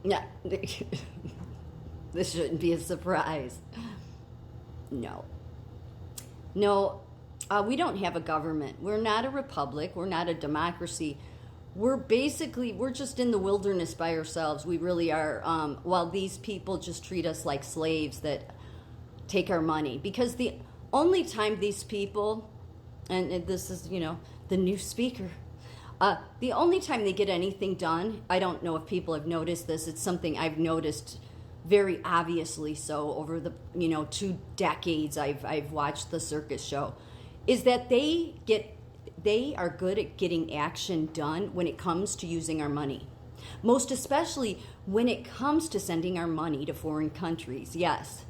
Yeah, this shouldn't be a surprise. No. No, we don't have a government. We're not a republic. We're not a democracy. We're just in the wilderness by ourselves. We really are. While these people just treat us like slaves that take our money. Because the only time these people, and this is, the new speaker, the only time they get anything done, I don't know if people have noticed this, it's something I've noticed very obviously so over the 2 decades I've watched the circus show, is that they are good at getting action done when it comes to using our money. Most especially when it comes to sending our money to foreign countries. Yes,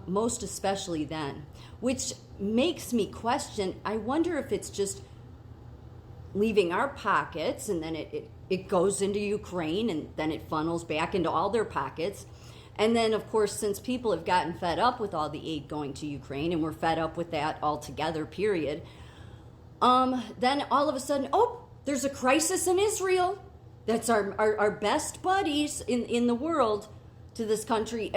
most especially then, which makes me question. I wonder if it's just leaving our pockets and then it goes into Ukraine and then it funnels back into all their pockets. And then, of course, since people have gotten fed up with all the aid going to Ukraine, and we're fed up with that altogether, period, then all of a sudden, there's a crisis in Israel. That's our best buddies in the world to this country.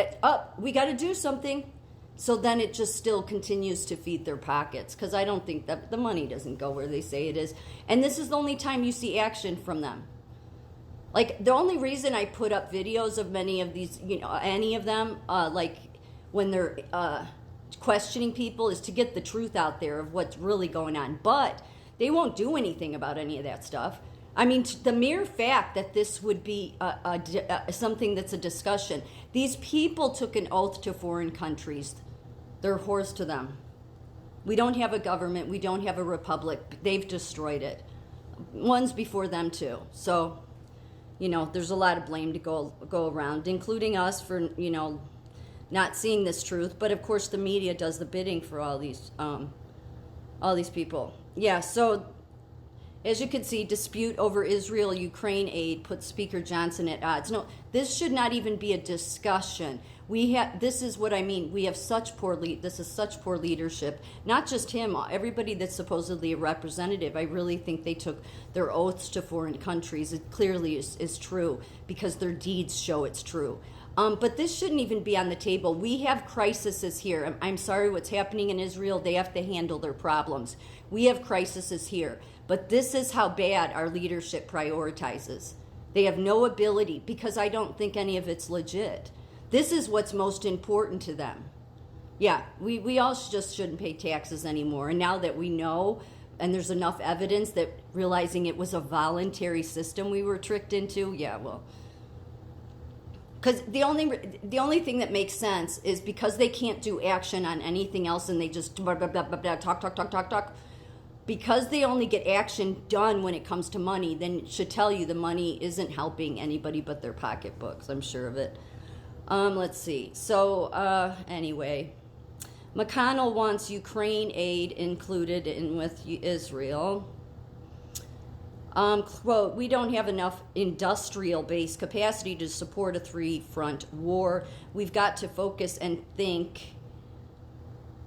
We got to do something. So then it just still continues to feed their pockets, because I don't think that the money doesn't go where they say it is. And this is the only time you see action from them. Like, the only reason I put up videos of many of these, any of them, like when they're questioning people, is to get the truth out there of what's really going on. But they won't do anything about any of that stuff. I mean, the mere fact that this would be something that's a discussion. These people took an oath to foreign countries. They're whores to them. We don't have a government. We don't have a republic. They've destroyed it. Ones before them, too. So, there's a lot of blame to go around, including us for, not seeing this truth. But, of course, the media does the bidding for all these people. Yeah, so as you can see, dispute over Israel-Ukraine aid puts Speaker Johnson at odds. No, this should not even be a discussion. This is what I mean. We have this is such poor leadership. Not just him, everybody that's supposedly a representative. I really think they took their oaths to foreign countries. It clearly is true, because their deeds show it's true. But this shouldn't even be on the table. We have crises here. I'm sorry what's happening in Israel. They have to handle their problems. We have crises here. But this is how bad our leadership prioritizes. They have no ability, because I don't think any of it's legit. This is what's most important to them. Yeah, we all just shouldn't pay taxes anymore. And now that we know, and there's enough evidence that realizing it was a voluntary system we were tricked into, yeah, well, because the only thing that makes sense is because they can't do action on anything else, and they just blah, blah, blah, blah, blah, talk. Because they only get action done when it comes to money, then it should tell you the money isn't helping anybody but their pocketbooks. I'm sure of it. Let's see. So anyway, McConnell wants Ukraine aid included in with Israel. Quote, we don't have enough industrial base capacity to support a three-front war. We've got to focus and think,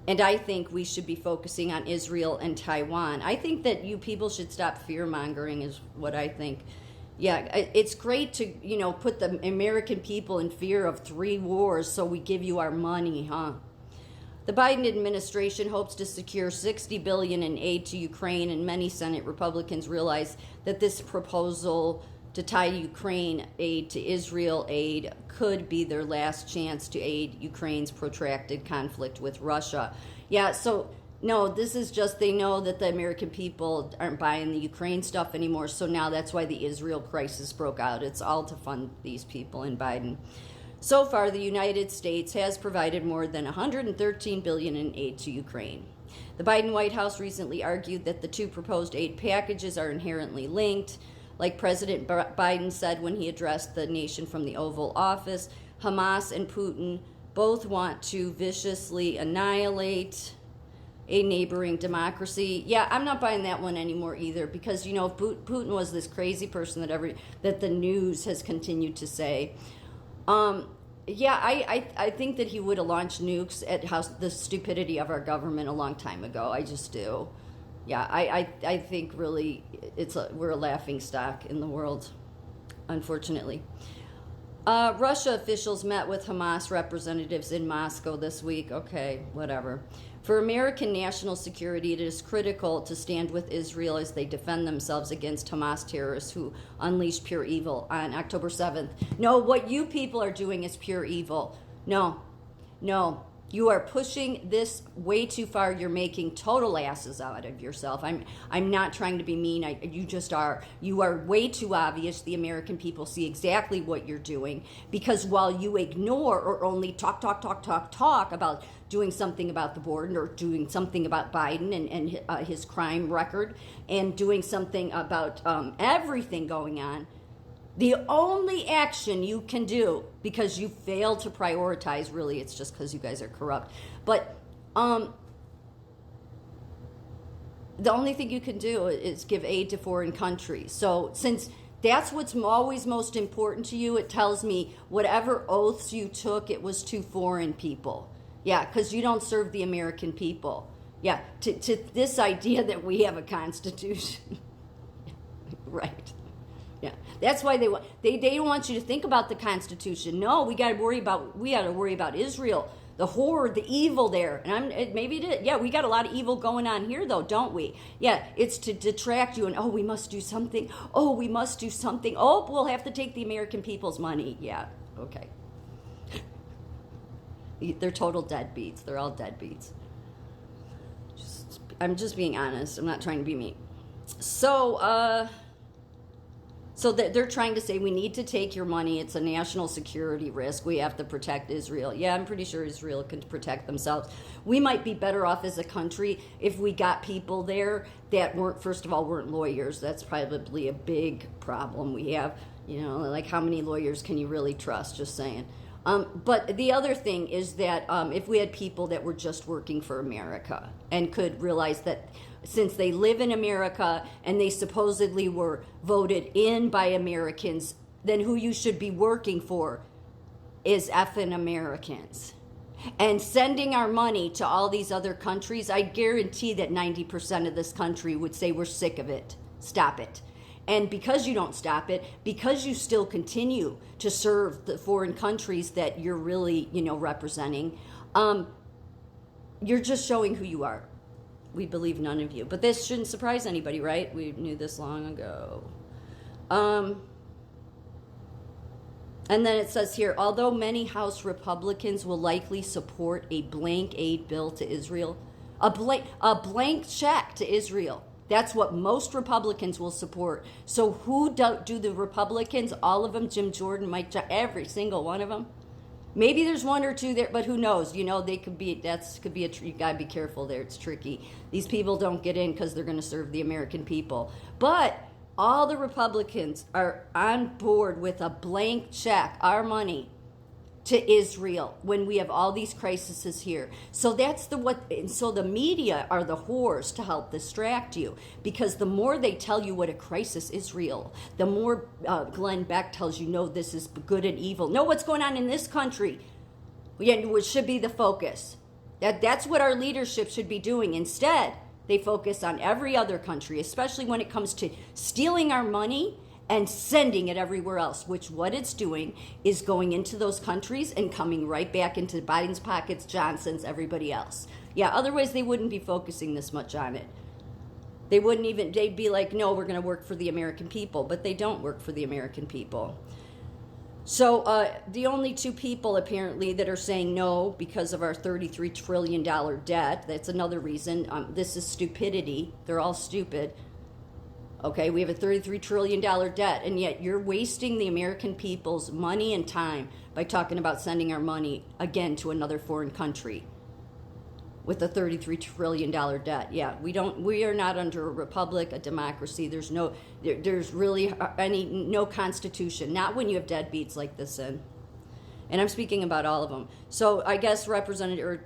and I think we should be focusing on Israel and Taiwan. I think that you people should stop fear-mongering is what I think. Yeah, it's great to, put the American people in fear of 3 wars so we give you our money, huh? The Biden administration hopes to secure $60 billion in aid to Ukraine, and many Senate Republicans realize that this proposal to tie Ukraine aid to Israel aid could be their last chance to aid Ukraine's protracted conflict with Russia. Yeah, so no, this is just they know that the American people aren't buying the Ukraine stuff anymore, so now that's why the Israel crisis broke out. It's all to fund these people in Biden. So far, the United States has provided more than $113 billion in aid to Ukraine. The Biden White House recently argued that the 2 proposed aid packages are inherently linked. Like President Biden said when he addressed the nation from the Oval Office, Hamas and Putin both want to viciously annihilate a neighboring democracy. Yeah, I'm not buying that one anymore either, because Putin was this crazy person that the news has continued to say. Yeah, I think that he would have launched nukes at the stupidity of our government a long time ago. I just do. Yeah, I think really we're a laughing stock in the world, unfortunately. Russia officials met with Hamas representatives in Moscow this week. Okay, whatever. For American national security, it is critical to stand with Israel as they defend themselves against Hamas terrorists who unleashed pure evil on October 7th. No, what you people are doing is pure evil. No, no. You are pushing this way too far. You're making total asses out of yourself. I'm not trying to be mean. You just are. You are way too obvious. The American people see exactly what you're doing, because while you ignore or only talk about doing something about the border, or doing something about Biden and his crime record, and doing something about everything going on, the only action you can do, because you fail to prioritize, really, it's just because you guys are corrupt, but the only thing you can do is give aid to foreign countries. So since that's what's always most important to you, it tells me whatever oaths you took, it was to foreign people. Yeah, because you don't serve the American people. Yeah, to this idea that we have a constitution. Right. Yeah, that's why they don't want you to think about the Constitution. No, we got to worry about Israel, the horror, the evil there. And maybe it is. Yeah, we got a lot of evil going on here, though, don't we? Yeah, it's to detract you, and we must do something. Oh, we must do something. Oh, we'll have to take the American people's money. Yeah, okay. They're total deadbeats. They're all deadbeats. I'm just being honest. I'm not trying to be mean. So they're trying to say we need to take your money. It's a national security risk. We have to protect Israel. Yeah, I'm pretty sure Israel can protect themselves. We might be better off as a country if we got people there that weren't lawyers. That's probably a big problem we have. Like how many lawyers can you really trust? Just saying. But the other thing is that if we had people that were just working for America and could realize that since they live in America and they supposedly were voted in by Americans, then who you should be working for is effing Americans. And sending our money to all these other countries, I guarantee that 90% of this country would say we're sick of it. Stop it. And because you don't stop it, because you still continue to serve the foreign countries that you're really, representing, you're just showing who you are. We believe none of you. But this shouldn't surprise anybody, right? We knew this long ago. And then it says here, although many House Republicans will likely support a blank aid bill to Israel, a blank check to Israel. That's what most Republicans will support. So who do the Republicans, all of them, Jim Jordan, Mike Johnson, every single one of them? Maybe there's one or two there, but who knows? They could be, you gotta be careful there. It's tricky. These people don't get in because they're gonna serve the American people. But all the Republicans are on board with a blank check, our money, to Israel when we have all these crises here. So so the media are the whores to help distract you, because the more they tell you what a crisis is real, the more Glenn Beck tells you, no, this is good and evil. No, what's going on in this country, which should be the focus. That's what our leadership should be doing. Instead, they focus on every other country, especially when it comes to stealing our money and sending it everywhere else, which what it's doing is going into those countries and coming right back into Biden's pockets, Johnson's, everybody else. Yeah, otherwise they wouldn't be focusing this much on it. They'd be like, no, we're going to work for the American people, but they don't work for the American people. So the only two people apparently that are saying no because of our $33 trillion debt, that's another reason. This is stupidity. They're all stupid. Okay, we have a $33 trillion debt, and yet you're wasting the American people's money and time by talking about sending our money again to another foreign country with a $33 trillion debt. Yeah, we are not under a republic, a democracy. There's really no constitution, not when you have deadbeats like this in. And I'm speaking about all of them. So I guess Representative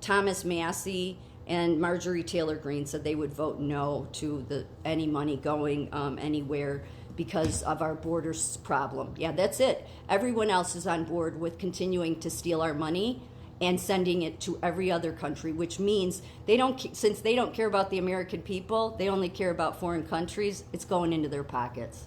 Thomas Massie and Marjorie Taylor Greene said they would vote no to any money going anywhere because of our borders problem. Yeah, that's it. Everyone else is on board with continuing to steal our money and sending it to every other country, which means since they don't care about the American people, they only care about foreign countries, it's going into their pockets.